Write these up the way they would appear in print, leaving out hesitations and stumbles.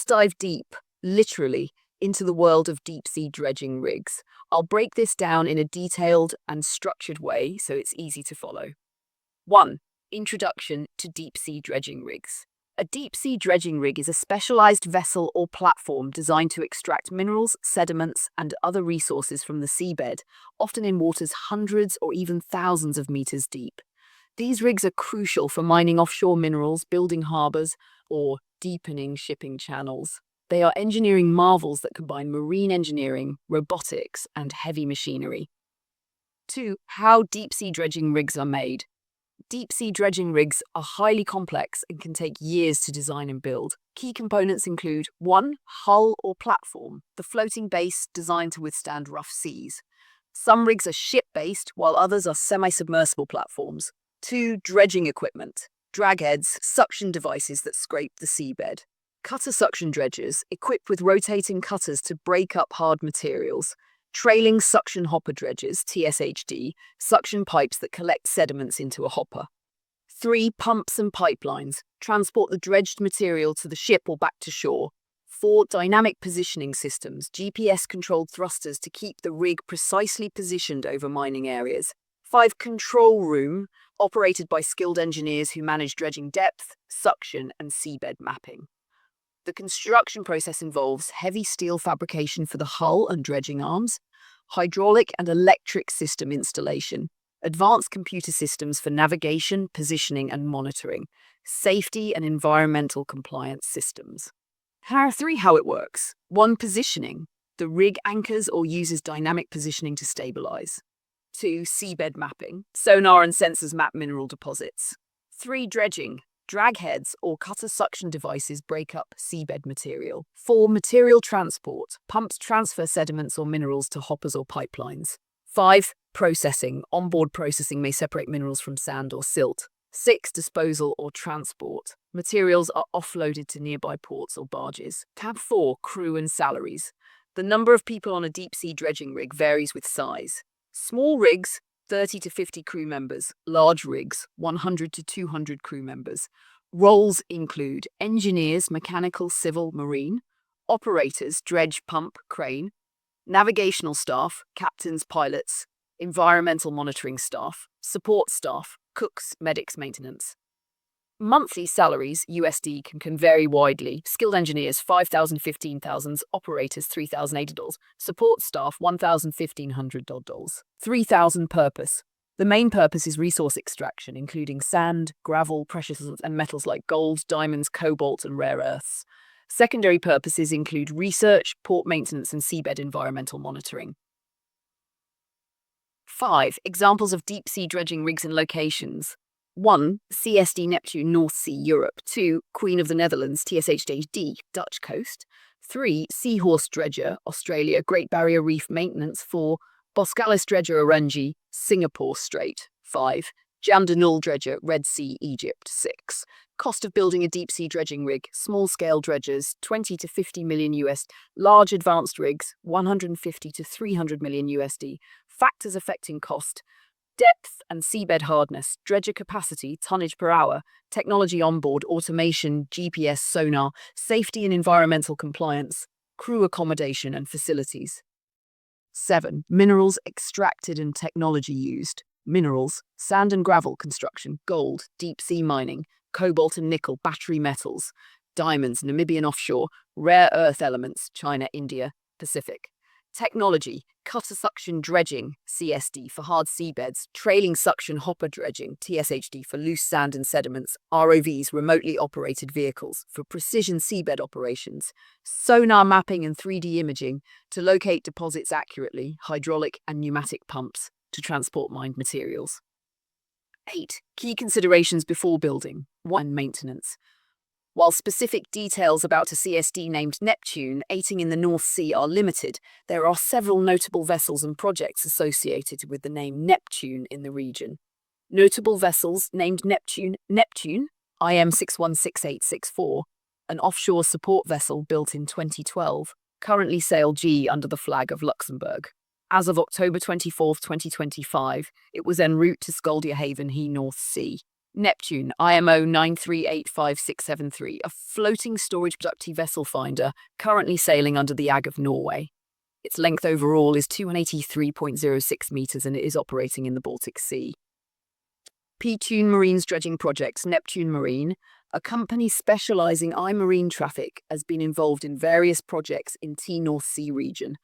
Let's dive deep, literally, into the world of deep-sea dredging rigs. I'll break this down in a detailed and structured way so it's easy to follow. 1. Introduction to deep-sea dredging rigs. A deep-sea dredging rig is a specialized vessel or platform designed to extract minerals, sediments, and other resources from the seabed, often in waters hundreds or even thousands of meters deep. These rigs are crucial for mining offshore minerals, building harbors, or deepening shipping channels. They are engineering marvels that combine marine engineering, robotics, and heavy machinery. 2. How deep-sea dredging rigs are made. Deep-sea dredging rigs are highly complex and can take years to design and build. Key components include 1. Hull or platform, the floating base designed to withstand rough seas. Some rigs are ship-based, while others are semi-submersible platforms. 2. Dredging equipment, dragheads, suction devices that scrape the seabed. Cutter suction dredgers, equipped with rotating cutters to break up hard materials. Trailing suction hopper dredgers, TSHD, suction pipes that collect sediments into a hopper. 3. Pumps and pipelines, transport the dredged material to the ship or back to shore. 4. Dynamic positioning systems, GPS-controlled thrusters to keep the rig precisely positioned over mining areas. 5. Control room, operated by skilled engineers who manage dredging depth, suction, and seabed mapping. The construction process involves heavy steel fabrication for the hull and dredging arms, hydraulic and electric system installation, advanced computer systems for navigation, positioning, and monitoring, safety and environmental compliance systems. 3. How it works. 1. Positioning. The rig anchors or uses dynamic positioning to stabilize. 2. Seabed mapping. Sonar and sensors map mineral deposits. 3. Dredging. Dragheads or cutter suction devices break up seabed material. 4. Material transport. Pumps transfer sediments or minerals to hoppers or pipelines. 5. Processing. Onboard processing may separate minerals from sand or silt. 6. Disposal or transport. Materials are offloaded to nearby ports or barges. Tab 4. Crew and salaries. The number of people on a deep-sea dredging rig varies with size. Small rigs, 30 to 50 crew members. Large rigs, 100 to 200 crew members. Roles include engineers, mechanical, civil, marine, operators, dredge, pump, crane, navigational staff, captains, pilots, environmental monitoring staff, support staff, cooks, medics, maintenance. Monthly salaries, USD, can vary widely. Skilled engineers, $5,000, $15,000. Operators, $3,080. Support staff, $1,000, $1,500. 3,000 purpose. The main purpose is resource extraction, including sand, gravel, precious and metals like gold, diamonds, cobalt, and rare earths. Secondary purposes include research, port maintenance, and seabed environmental monitoring. 5. Examples of deep-sea dredging rigs and locations. 1. CSD Neptune, North Sea, Europe. 2. Queen of the Netherlands, TSHD, Dutch coast. 3. Seahorse Dredger, Australia, Great Barrier Reef maintenance. 4. Boskalis Dredger, Orangi, Singapore Strait. 5. Jamdanul Dredger, Red Sea, Egypt. 6. Cost of building a deep-sea dredging rig. Small-scale dredgers, 20 to 50 million US. Large advanced rigs, 150 to 300 million USD. Factors affecting cost. Depth and seabed hardness, dredger capacity, tonnage per hour, technology onboard, automation, GPS, sonar, safety and environmental compliance, crew accommodation and facilities. 7. Minerals extracted and technology used. Minerals, sand and gravel construction, gold, deep-sea mining, cobalt and nickel, battery metals, diamonds, Namibian offshore, rare earth elements, China, India, Pacific. Technology, cutter suction dredging, CSD, for hard seabeds, trailing suction hopper dredging, TSHD, for loose sand and sediments, ROVs, remotely operated vehicles, for precision seabed operations, sonar mapping and 3D imaging, to locate deposits accurately, hydraulic and pneumatic pumps, to transport mined materials. 8. Key considerations before building. 1. Maintenance. While specific details about a CSD named Neptune aiming in the North Sea are limited, there are several notable vessels and projects associated with the name Neptune in the region. Notable vessels named Neptune: IM 616864, an offshore support vessel built in 2012, currently sail G under the flag of Luxembourg. As of October 24, 2025, it was en route to Skoldia Haven, North Sea. Neptune, IMO 9385673, a floating storage productive vessel finder currently sailing under the AG of Norway. Its length overall is 283.06 meters and it is operating in the Baltic Sea. P-Tune Marine's dredging project, Neptune Marine, a company specializing in marine traffic, has been involved in various projects in T North Sea region.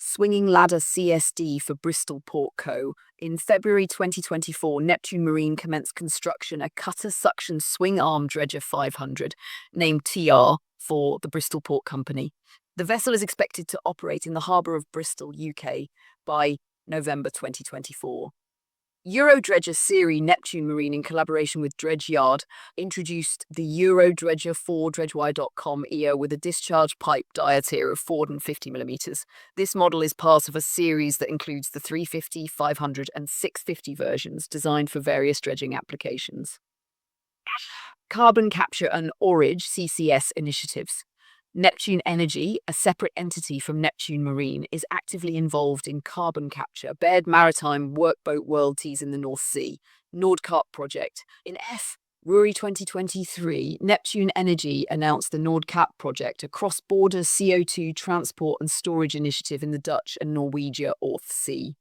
Swinging Ladder CSD for Bristol Port Co. In February 2024, Neptune Marine commenced construction a cutter suction swing arm dredger 500, named TR, for the Bristol Port Company. The vessel is expected to operate in the harbour of Bristol, UK, by November 2024. Eurodredger Series Neptune Marine, in collaboration with Dredge Yard, introduced the Eurodredger 4 Dredgewire.com EO with a discharge pipe diameter of 450 millimeters. This model is part of a series that includes the 350, 500, and 650 versions designed for various dredging applications. Carbon Capture and Storage (CCS) initiatives. Neptune Energy, a separate entity from Neptune Marine, is actively involved in carbon capture. Baird Maritime Workboat World in the North Sea. Nordkapp project. In February 2023, Neptune Energy announced the Nordkapp project, a cross-border CO2 transport and storage initiative in the Dutch and Norwegian North Sea.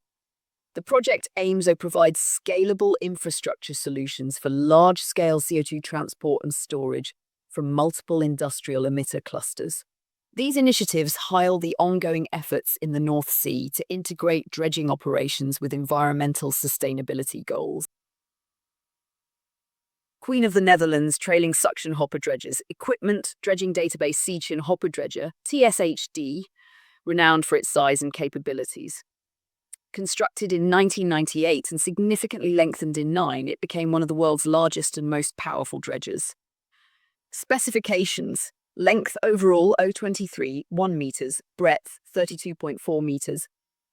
The project aims to provide scalable infrastructure solutions for large-scale CO2 transport and storage from multiple industrial emitter clusters. These initiatives highlight the ongoing efforts in the North Sea to integrate dredging operations with environmental sustainability goals. Queen of the Netherlands Trailing Suction Hopper Dredgers Equipment Dredging Database Seachin Hopper Dredger, TSHD, renowned for its size and capabilities. Constructed in 1998 and significantly lengthened in 9, it became one of the world's largest and most powerful dredgers. Specifications: length overall 023, 1 meters, breadth 32.4 meters,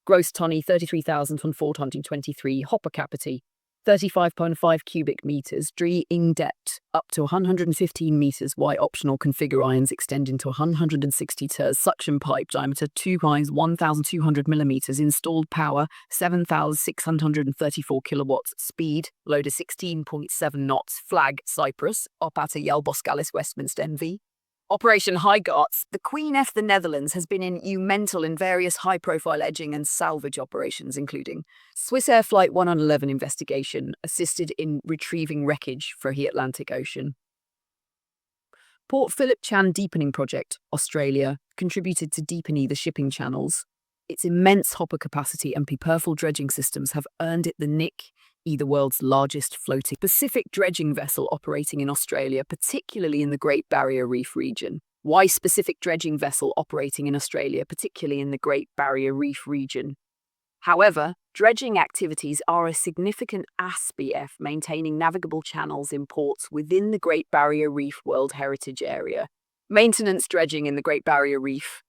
gross tonnage 33,423, hopper capacity 35.5 cubic meters, dredging depth up to 115 meters, wide optional configure irons extending to 160 meters, suction pipe diameter 2 times 1,200 millimeters, installed power 7,634 kilowatts, speed load is 16.7 knots, flag Cyprus, Opata Jelboskalis Westminster NV. Operation High Guards. The Queen of the Netherlands has been instrumental in various high-profile edging and salvage operations, including Swiss Air Flight 111 investigation, assisted in retrieving wreckage for the Atlantic Ocean. Port Phillip Chan Deepening Project, Australia, contributed to deepening the shipping channels. Its immense hopper capacity and powerful dredging systems have earned it the nick the world's largest floating Pacific dredging vessel operating in Australia, particularly in the Great Barrier Reef region. Why specific dredging vessel operating in Australia, particularly in the Great Barrier Reef region? However, dredging activities are a significant aspect maintaining navigable channels in ports within the Great Barrier Reef World Heritage Area. Maintenance dredging in the Great Barrier Reef.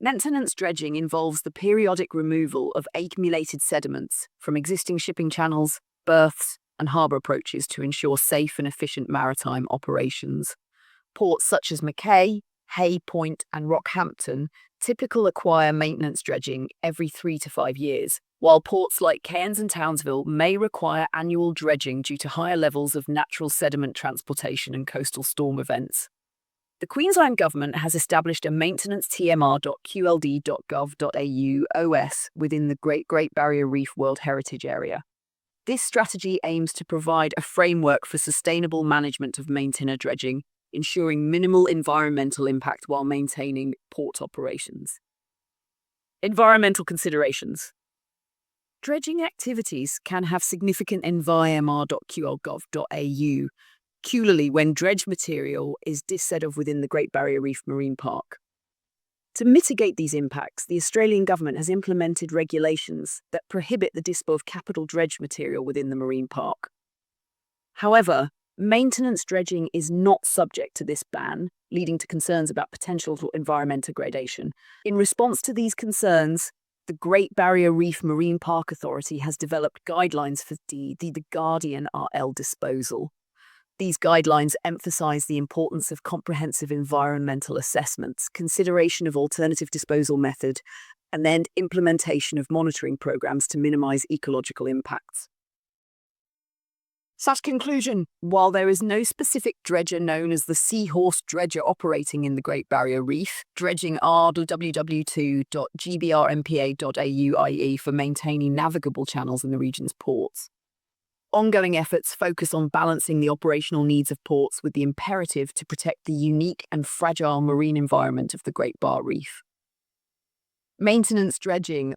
Maintenance dredging involves the periodic removal of accumulated sediments from existing shipping channels, berths, and harbour approaches to ensure safe and efficient maritime operations. Ports such as Mackay, Hay Point, and Rockhampton typically require maintenance dredging every 3 to 5 years, while ports like Cairns and Townsville may require annual dredging due to higher levels of natural sediment transportation and coastal storm events. The Queensland Government has established a maintenance tmr.qld.gov.au OS within the Great Barrier Reef World Heritage Area. This strategy aims to provide a framework for sustainable management of maintenance dredging, ensuring minimal environmental impact while maintaining port operations. Environmental considerations. Dredging activities can have significant environment.qld.gov.au, particularly when dredge material is disposed within the Great Barrier Reef Marine Park. To mitigate these impacts, the Australian government has implemented regulations that prohibit the disposal of capital dredge material within the marine park. However, maintenance dredging is not subject to this ban, leading to concerns about potential environmental degradation. In response to these concerns, the Great Barrier Reef Marine Park Authority has developed guidelines for the Guardian RL disposal. These guidelines emphasize the importance of comprehensive environmental assessments, consideration of alternative disposal method, and then implementation of monitoring programs to minimize ecological impacts. Conclusion. While there is no specific dredger known as the seahorse dredger operating in the Great Barrier Reef, dredging www.gbrmpa.au IE for maintaining navigable channels in the region's ports. Ongoing efforts focus on balancing the operational needs of ports with the imperative to protect the unique and fragile marine environment of the Great Barrier Reef. Maintenance dredging,